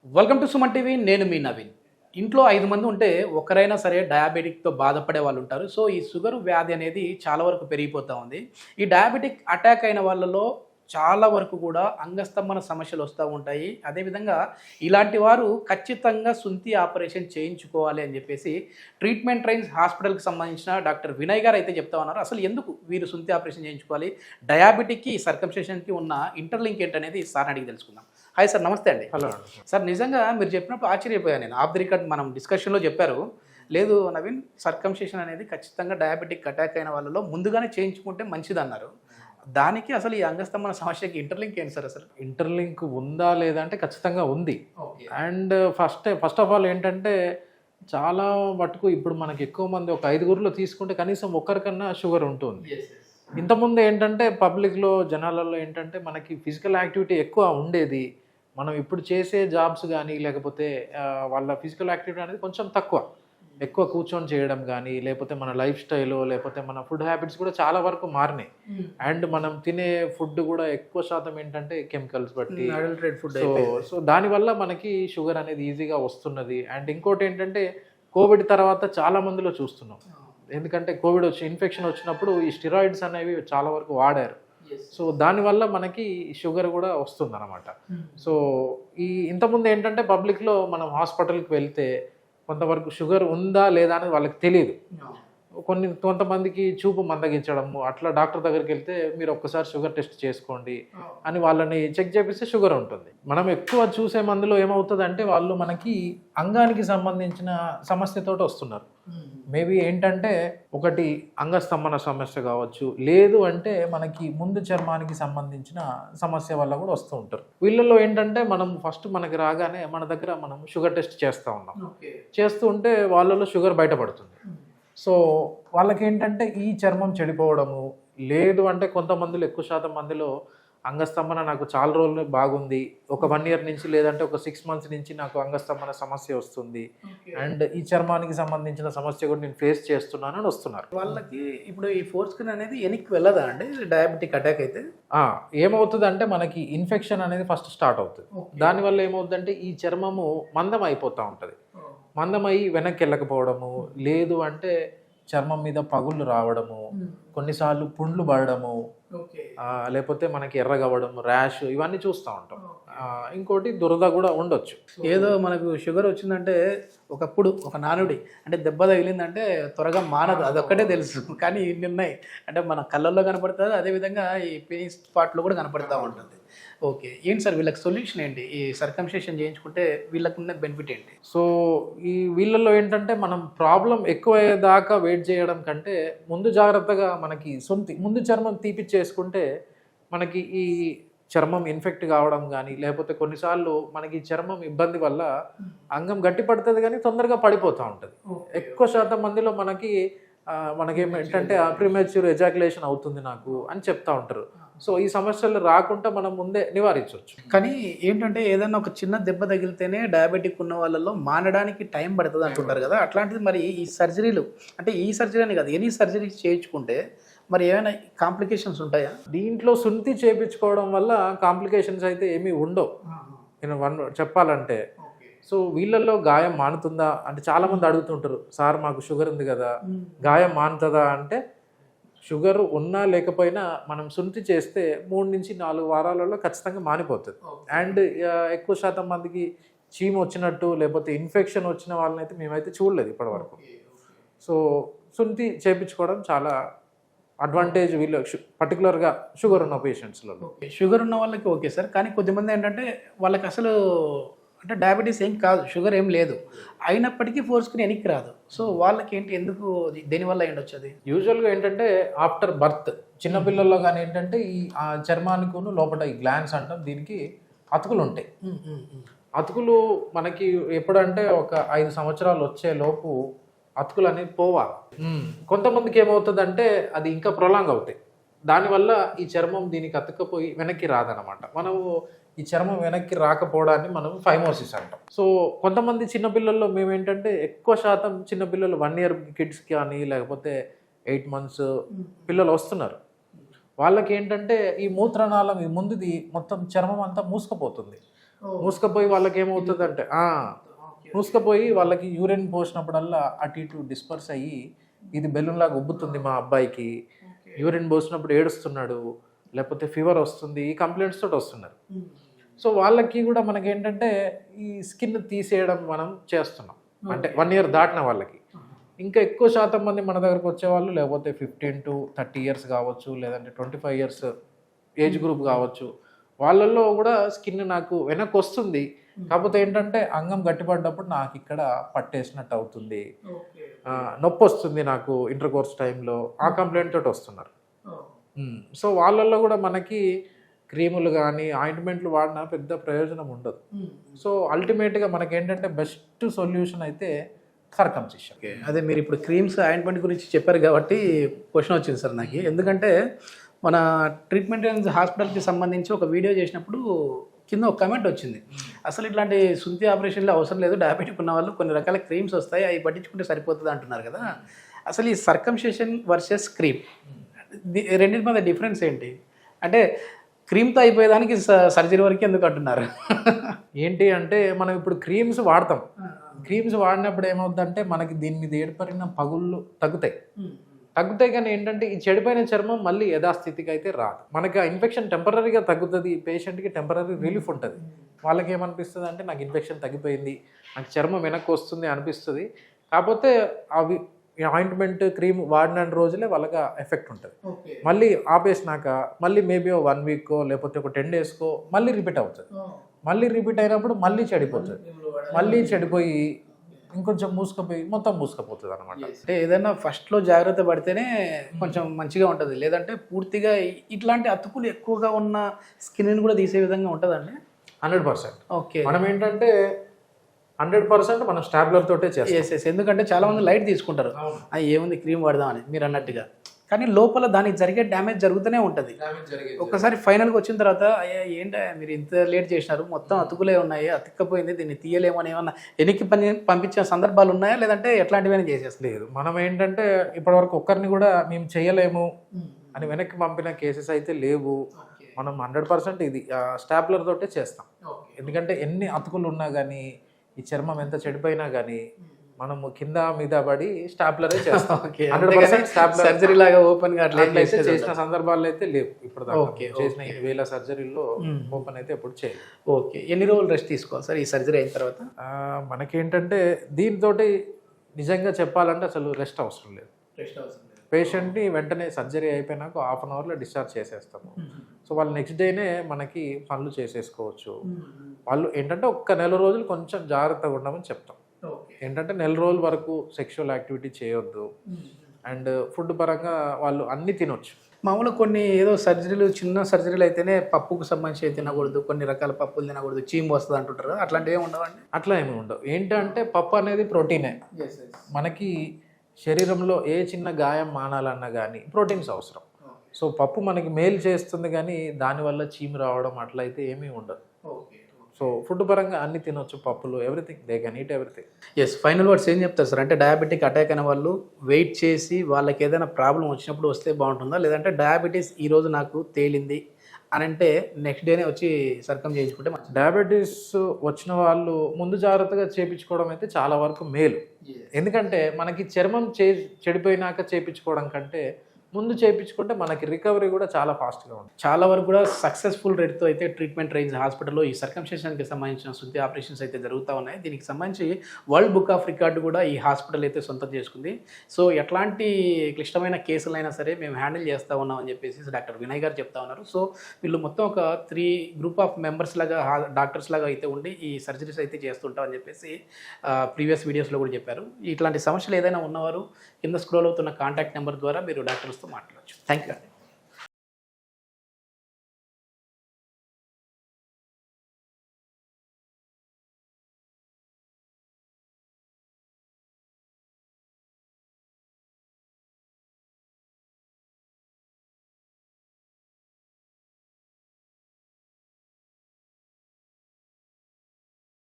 Welcome to Suman TV. నేను మీ నవీన్. ఇంట్లో 5 మంది ఉంటే ఒకరైనా సరే డయాబెటిక్‌తో బాధపడే వాళ్ళు ఉంటారు. సో, ఈ షుగర్ వ్యాధి అనేది చాలా వరకు పెరిగిపోతా ఉంది. ఈ డయాబెటిక్ అటాక్ అయిన వాళ్ళలో చాలా వరకు కూడా అంగస్తంభన సమస్యలు వస్తూ ఉంటాయి. అదేవిధంగా ఇలాంటి వారు ఖచ్చితంగా సుంతి ఆపరేషన్ చేయించుకోవాలి అని చెప్పేసి ట్రీట్మెంట్ ట్రైన్స్ హాస్పిటల్‌కి సంబంధించిన డాక్టర్ వినయ్ గారు అయితే చెప్తా ఉన్నారు. అసలు ఎందుకు వీరు సుంతి ఆపరేషన్ చేయించుకోవాలి? డయాబెటిక్‌కి, సర్కంసెషన్‌కి ఉన్న ఇంటర్‌లింక్ ఏంటనేది సార్‌ని అడిగి తెలుసుకుందాం. హాయ్ సార్, నమస్తే అండి. హలో. సార్, నిజంగా మీరు చెప్పినప్పుడు ఆశ్చర్యపోయాను నేను. ఆఫ్ ది రికార్డ్ మనం డిస్కషన్‌లో చెప్పారు. లేదు నవీన్, సర్కంసిషన్ అనేది ఖచ్చితంగా డయాబెటిక్ అటాక్ అయిన వాళ్ళలో ముందుగానే చేయించుకుంటే మంచిదన్నారు. దానికి అసలు ఈ అంగస్తంభన సమస్యకి ఇంటర్‌లింక్ ఏంటి సార్ అసలు? ఇంటర్‌లింక్ ఉందా లేదా అంటే ఖచ్చితంగా ఉంది. Okay. And first of all ఏంటంటే చాలా మటుకు ఇప్పుడు మనకి ఎక్కువ మంది ఒక 5గురిలో తీసుకుంటే కనీసం ఒక్కరికన్నా షుగర్ ఉంటుంది. ఇంతకుముందు ఏంటంటే పబ్లిక్‌లో జనాలలో ఏంటంటే మనకి ఫిజికల్ యాక్టివిటీ ఎక్కువ ఉండేది. మనం ఇప్పుడు చేసే జాబ్స్ గానీ లేకపోతే వాళ్ళ ఫిజికల్ యాక్టివిటీ అనేది కొంచెం తక్కువ. ఎక్కువ కూర్చొని చేయడం గానీ లేకపోతే మన లైఫ్ స్టైలు లేకపోతే మన ఫుడ్ హ్యాబిట్స్ కూడా చాలా వరకు మారినాయి. అండ్ మనం తినే ఫుడ్ కూడా ఎక్కువ శాతం ఏంటంటే కెమికల్స్ బట్టి అడల్టరేట్ ఫుడ్ సో దానివల్ల మనకి షుగర్ అనేది ఈజీగా వస్తున్నది. అండ్ ఇంకోటి ఏంటంటే కోవిడ్ తర్వాత చాలా మందిలో చూస్తున్నాం. ఎందుకంటే కోవిడ్ ఇన్ఫెక్షన్ వచ్చినప్పుడు ఈ స్టిరాయిడ్స్ అనేవి చాలా వరకు వాడారు. సో దానివల్ల మనకి షుగర్ కూడా వస్తుందన్నమాట. సో ఇంతకుముందు ఏంటంటే పబ్లిక్లో మనం హాస్పిటల్కి వెళ్తే కొంతవరకు షుగర్ ఉందా లేదా అనేది వాళ్ళకి తెలియదు. కొంతమందికి చూపు మందగించడము అట్లా డాక్టర్ దగ్గరికి వెళ్తే మీరు ఒక్కసారి షుగర్ టెస్ట్ చేసుకోండి అని వాళ్ళని చెక్ చేపిస్తే షుగర్ ఉంటుంది. మనం ఎక్కువ చూసే మందిలో ఏమవుతుంది అంటే వాళ్ళు మనకి అంగానికి సంబంధించిన సమస్యతో వస్తున్నారు. మేబీ ఏంటంటే ఒకటి అంగస్తంభన సమస్య కావచ్చు, లేదు అంటే మనకి ముందు చర్మానికి సంబంధించిన సమస్య వల్ల కూడా వస్తూ ఉంటారు. వీళ్ళల్లో ఏంటంటే మనం ఫస్ట్ మనకి రాగానే మన దగ్గర మనం షుగర్ టెస్ట్ చేస్తూ ఉన్నాం. చేస్తూ ఉంటే వాళ్ళలో షుగర్ బయటపడుతుంది. సో వాళ్ళకి ఏంటంటే ఈ చర్మం చెడిపోవడము, లేదు అంటే కొంతమందిలో ఎక్కువ శాతం మందిలో అంగస్తంభన నాకు చాలా రోజులు బాగుంది, ఒక 1 year నుంచి లేదంటే ఒక 6 months నుంచి నాకు అంగస్తంభన సమస్య వస్తుంది అండ్ ఈ చర్మానికి సంబంధించిన సమస్య కూడా నేను ఫేస్ చేస్తున్నాను అని వస్తున్నారు. వాళ్ళకి ఇప్పుడు ఈ ఫోర్ స్కిన్ అనేది వెనక్కి వెళ్ళదా అండి డయాబెటిక్ అటాక్ అయితే? ఏమవుతుంది అంటే మనకి ఇన్ఫెక్షన్ అనేది ఫస్ట్ స్టార్ట్ అవుతుంది. దానివల్ల ఏమవుతుందంటే ఈ చర్మము మందం అయిపోతూ ఉంటుంది. మందమై వెనక్కి వెళ్ళకపోవడము, లేదు అంటే చర్మం మీద పగుళ్ళు రావడము, కొన్నిసార్లు పుండ్లు పడడము, లేకపోతే మనకి ఎర్రగవ్వడం, ర్యాష్, ఇవన్నీ చూస్తూ ఉంటాం. ఇంకోటి దురద కూడా ఉండొచ్చు. ఏదో మనకు షుగర్ వచ్చిందంటే ఒకప్పుడు ఒక నానుడి అంటే దెబ్బ తగిలిందంటే త్వరగా మానదు, అదొక్కటే తెలుసు. కానీ ఇన్ని ఉన్నాయి అంటే మన కళ్ళల్లో కనపడుతుంది, అదేవిధంగా ఈ పెయిన్ స్పాట్లో కూడా కనపడుతూ ఉంటుంది. ఓకే, ఏంటి సార్ వీళ్ళకి సొల్యూషన్ ఏంటి? ఈ సర్కంసిషన్ చేయించుకుంటే వీళ్ళకి ఉన్న బెనిఫిట్ ఏంటి? సో వీళ్ళల్లో ఏంటంటే మనం ప్రాబ్లం ఎక్కువ దాకా వెయిట్ చేయడం కంటే ముందు జాగ్రత్తగా మనకి ముందు చర్మం తీపిచ్చేసుకుంటే మనకి ఈ చర్మం ఇన్ఫెక్ట్ కావడం కానీ లేకపోతే కొన్నిసార్లు మనకి చర్మం ఇబ్బంది వల్ల అంగం గట్టి పడుతుంది కానీ తొందరగా పడిపోతూ ఉంటుంది. ఎక్కువ శాతం మందిలో మనకేంటంటే ప్రీమెచ్యూర్ ఎజాక్యులేషన్ అవుతుంది నాకు అని చెప్తా ఉంటారు. సో ఈ సమస్యలు రాకుండా మనం ముందే నివారించవచ్చు. కానీ ఏంటంటే ఏదైనా ఒక చిన్న దెబ్బ తగిలితేనే డయాబెటిక్ ఉన్న వాళ్ళలో మానడానికి టైం పడుతుంది అంటుంటారు కదా, అట్లాంటిది మరి ఈ సర్జరీలు అంటే ఈ సర్జరీ అని కాదు ఎనీ సర్జరీ చేయించుకుంటే మరి ఏమైనా కాంప్లికేషన్స్ ఉంటాయా? దీంట్లో సుంతి చేయించుకోవడం వల్ల కాంప్లికేషన్స్ అయితే ఏమీ ఉండవు నేను చెప్పాలంటే. సో వీళ్ళల్లో గాయం మానుతుందా అంటే చాలామంది అడుగుతుంటారు, సార్ మాకు షుగర్ ఉంది కదా గాయం మానుతుందా అంటే, షుగర్ ఉన్నా లేకపోయినా మనం సుంతి చేస్తే 3 నుంచి 4 వారాలలో ఖచ్చితంగా మానిపోతుంది. అండ్ ఎక్కువ శాతం మందికి చీమ వచ్చినట్టు లేకపోతే ఇన్ఫెక్షన్ వచ్చిన వాళ్ళని అయితే మేమైతే చూడలేదు ఇప్పటివరకు. సో సుంతి చేయించుకోవడం చాలా అడ్వాంటేజ్ వీళ్ళు పర్టికులర్గా షుగర్ ఉన్న పేషెంట్స్లలో. షుగర్ ఉన్న వాళ్ళకి ఓకే సార్, కానీ కొద్దిమంది ఏంటంటే వాళ్ళకి అసలు అంటే డయాబెటీస్ ఏం కాదు, షుగర్ ఏం లేదు, అయినప్పటికీ ఫోర్ స్కిన్ వెనక్కి రాదు. సో వాళ్ళకి ఏంటి, ఎందుకు, దేనివల్ల ఏంటొచ్చు? అది యూజువల్గా ఏంటంటే ఆఫ్టర్ బర్త్ చిన్నపిల్లల్లో కానీ ఏంటంటే ఈ చర్మానికి లోపల ఈ గ్లాండ్స్ అంటాం, దీనికి అతుకులు ఉంటాయి. అతుకులు మనకి ఎప్పుడంటే ఒక 5 సంవత్సరాలు వచ్చే లోపు అతుకులు అనేది పోవాలి. కొంతమందికి ఏమవుతుందంటే అది ఇంకా ప్రొలాంగ్ అవుతాయి. దానివల్ల ఈ చర్మం దీనికి అతుక్కపోయి వెనక్కి రాదనమాట. మనము ఈ చర్మం వెనక్కి రాకపోవడాన్ని మనం ఫైమోసిస్ అంటాం. సో కొంతమంది చిన్నపిల్లల్లో మేమేంటంటే ఎక్కువ శాతం చిన్నపిల్లలు 1 year కిడ్స్ కానీ లేకపోతే 8 months పిల్లలు వస్తున్నారు. వాళ్ళకి ఏంటంటే ఈ మూత్రనాళం ఈ ముందుది మొత్తం చర్మం అంతా మూసుకుపోతుంది. మూసుకపోయి వాళ్ళకి ఏమవుతుంది అంటే మూసుకపోయి వాళ్ళకి యూరిన్ పోసినప్పుడల్లా అటు ఇటు డిస్పర్స్ అయ్యి ఇది బెలూన్ లాగా ఉబ్బుతుంది మా అబ్బాయికి, యూరిన్ పోసినప్పుడు ఏడుస్తున్నాడు, లేకపోతే ఫీవర్ వస్తుంది, ఈ కంప్లైంట్స్ తోటి వస్తున్నారు. సో వాళ్ళకి కూడా మనకి ఏంటంటే ఈ స్కిన్ తీసేయడం మనం చేస్తున్నాం, అంటే 1 year దాటిన వాళ్ళకి. ఇంకా ఎక్కువ శాతం మంది మన దగ్గరకు వచ్చేవాళ్ళు లేకపోతే 15 to 30 years కావచ్చు, లేదంటే 25 years ఏజ్ గ్రూప్ కావచ్చు. వాళ్ళల్లో కూడా స్కిన్ నాకు వెనక్కి వస్తుంది, కాకపోతే ఏంటంటే అంగం గట్టిపడ్డప్పుడు నాకు ఇక్కడ పట్టేసినట్టు అవుతుంది, నొప్పి వస్తుంది నాకు ఇంటర్ కోర్స్ టైంలో, ఆ కంప్లైంట్ తోటి వస్తున్నారు. సో వాళ్ళల్లో కూడా మనకి క్రీములు కానీ ఆయింట్మెంట్లు వాడినా పెద్ద ప్రయోజనం ఉండదు. సో అల్టిమేట్గా మనకి ఏంటంటే బెస్ట్ సొల్యూషన్ అయితే సర్కంసిషన్. ఓకే, అదే మీరు ఇప్పుడు క్రీమ్స్ ఆయింట్మెంట్ గురించి చెప్పారు కాబట్టి క్వశ్చన్ వచ్చింది సార్ నాకు. ఎందుకంటే మన ట్రీట్మెంట్ హాస్పిటల్కి సంబంధించి ఒక వీడియో చేసినప్పుడు కింద ఒక కమెంట్ వచ్చింది, అసలు ఇట్లాంటి సుంతి ఆపరేషన్లు అవసరం లేదు, డయాబెటిక్ ఉన్న వాళ్ళు కొన్ని రకాల క్రీమ్స్ వస్తాయి అవి పట్టించుకుంటే సరిపోతుంది అంటున్నారు కదా. అసలు ఈ సర్కంసిషన్ వర్సెస్ క్రీమ్ రెండింటి మధ్య డిఫరెన్స్ ఏంటి? అంటే క్రీమ్తో అయిపోయేదానికి సర్జరీ వరకు ఎందుకు అంటున్నారు? ఏంటి అంటే మనం ఇప్పుడు క్రీమ్స్ వాడతాం, క్రీమ్స్ వాడినప్పుడు ఏమవుతుందంటే మనకి దీని మీద ఏర్పడిన పగుళ్ళు తగ్గుతాయి కానీ ఏంటంటే ఈ చెడిపోయిన చర్మం మళ్ళీ యథాస్థితికి అయితే రాదు. మనకి ఆ ఇన్ఫెక్షన్ టెంపరీగా తగ్గుతుంది, పేషెంట్కి టెంపరీ రిలీఫ్ ఉంటుంది. వాళ్ళకి ఏమనిపిస్తుంది అంటే నాకు ఇన్ఫెక్షన్ తగ్గిపోయింది, నాకు చర్మం వెనక్కి వస్తుంది అనిపిస్తుంది. కాకపోతే అవి ఆయింట్మెంట్ క్రీమ్ వాడిన రోజులే వాళ్ళకి ఎఫెక్ట్ ఉంటుంది. మళ్ళీ ఆపేసినాక మళ్ళీ మేబీ 1 week లేకపోతే ఒక 10 days మళ్ళీ రిపీట్ అవుతుంది. మళ్ళీ రిపీట్ అయినప్పుడు మళ్ళీ చెడిపోతుంది, మళ్ళీ చెడిపోయి ఇంకొంచెం మొత్తం మూసుకుపోతుంది అనమాట. అంటే ఏదైనా ఫస్ట్లో జాగ్రత్త పడితేనే కొంచెం మంచిగా ఉంటుంది, లేదంటే పూర్తిగా ఇట్లాంటి అతుకులు ఎక్కువగా ఉన్న స్కిన్ కూడా తీసే విధంగా ఉంటుందండి. 100%. ఓకే, మనం ఏంటంటే 100% మనం స్టాబ్లర్ తోటే చేస్తాం. ఎందుకంటే చాలా మంది లైట్ తీసుకుంటారు, ఏముంది క్రీమ్ వాడదామని మీరు అన్నట్టుగా, కానీ లోపల దానికి జరిగే డ్యామేజ్ జరుగుతూనే ఉంటుంది. ఒక్కసారి ఫైనల్గా వచ్చిన తర్వాత అయ్యా ఏంటో మీరు ఇంత లేట్ చేసినారు, మొత్తం అతుకులే ఉన్నాయి, అతుక్కపోయింది, దీన్ని తీయలేమని ఏమన్నా వెనక్కి పంపించిన సందర్భాలు ఉన్నాయా, లేదంటే ఎట్లాంటివైనా చేసేస్తలేదు? మనం ఏంటంటే ఇప్పటివరకు ఒక్కరిని కూడా మేము చేయలేము అని వెనక్కి పంపిన కేసెస్ అయితే లేవు. మనం 100% ఇది స్టాప్లర్ తోటే చేస్తాం. ఎందుకంటే ఎన్ని అతుకులు ఉన్నా కానీ ఈ చర్మం ఎంత చెడిపోయినా కానీ మనము కింద మీద పడి స్టాప్లరే చేస్తాం. 100% సర్జరీ లాగా ఓపెన్ గా అట్లా చేసిన సందర్భాలు అయితే లేవు ఇప్పుడు చేసిన 1000 సర్జరీల్లో ఓపెన్ అయితే ఎప్పుడు చేయలేదు. ఓకే, ఎన్ని రోజులు రెస్ట్ తీసుకోవాలి సార్ ఈ సర్జరీ అయిన తర్వాత? మనకేంటంటే దీంతో నిజంగా చెప్పాలంటే అసలు రెస్ట్ అవసరం లేదు. పేషెంట్ని వెంటనే సర్జరీ అయిపోయినాక 1/2 hourలో డిశ్చార్జ్ చేసేస్తాము. సో వాళ్ళు నెక్స్ట్ డేనే మనకి పనులు చేసేసుకోవచ్చు. వాళ్ళు ఏంటంటే 1 నెల రోజులు కొంచెం జాగ్రత్తగా ఉండమని చెప్తాం. ఏంటంటే 1 నెల రోజుల వరకు సెక్షువల్ యాక్టివిటీ చేయొద్దు, అండ్ ఫుడ్ పరంగా వాళ్ళు అన్నీ తినొచ్చు. మామూలుగా కొన్ని ఏదో సర్జరీలు చిన్న సర్జరీలు అయితేనే పప్పుకు సంబంధించి తినకూడదు, కొన్ని రకాల పప్పులు తినకూడదు, చీము వస్తుంది అంటుంటారు, అట్లాంటివి ఏమి ఉండవండి? అట్లా ఏమి ఉండవు. ఏంటంటే పప్పు అనేది ప్రోటీనే. మనకి శరీరంలో ఏ చిన్న గాయం మానాలన్నా కానీ ప్రోటీన్స్ అవసరం. సో పప్పు మనకి మేలు చేస్తుంది కానీ దానివల్ల చీము రావడం అట్లా అయితే ఏమీ ఉండదు. సో ఫుడ్ పరంగా అన్ని తినొచ్చు, పప్పులు, everything, they can eat everything. Final words ఏం చెప్తారు సార్? అంటే డయాబెటిక్ అటాక్ అయిన వాళ్ళు వెయిట్ చేసి వాళ్ళకి ఏదైనా ప్రాబ్లం వచ్చినప్పుడు వస్తే బాగుంటుందా, లేదంటే డయాబెటీస్ ఈరోజు నాకు తేలింది అని అంటే నెక్స్ట్ డేనే వచ్చి సర్కం చేయించుకుంటే? డయాబెటీస్ వచ్చిన వాళ్ళు ముందు జాగ్రత్తగా చేయించుకోవడం అయితే చాలా వరకు మేలు. ఎందుకంటే మనకి చర్మం చెడిపోయినాక చేయించుకోవడం కంటే ముందు చేయించుకుంటే మనకి రికవరీ కూడా చాలా ఫాస్ట్గా ఉంటుంది. చాలా వరకు కూడా సక్సెస్ఫుల్ రేట్తో అయితే ట్రీట్మెంట్ రేంజ్ హాస్పిటల్లో ఈ సర్కంసిషన్కి సంబంధించిన శుద్ధి ఆపరేషన్స్ అయితే జరుగుతూ ఉన్నాయి. దీనికి సంబంధించి వరల్డ్ బుక్ ఆఫ్ రికార్డు కూడా ఈ హాస్పిటల్ అయితే సొంతం చేసుకుంది. సో ఎట్లాంటి క్లిష్టమైన కేసులైనా సరే మేము హ్యాండిల్ చేస్తూ ఉన్నాం అని చెప్పేసి డాక్టర్ వినయ్ గారు చెప్తా ఉన్నారు. సో వీళ్ళు మొత్తం ఒక 3 గ్రూప్ ఆఫ్ మెంబర్స్ లాగా డాక్టర్స్ లాగా అయితే ఉండి ఈ సర్జరీస్ అయితే చేస్తుంటాం అని చెప్పేసి ప్రీవియస్ వీడియోస్లో కూడా చెప్పారు. ఇట్లాంటి సమస్యలు ఏదైనా ఉన్నవారు కింద స్క్రోల్ అవుతున్న కాంటాక్ట్ నెంబర్ ద్వారా మీరు డాక్టర్స్తో మాట్లాడచ్చు. థ్యాంక్ యూ అండి.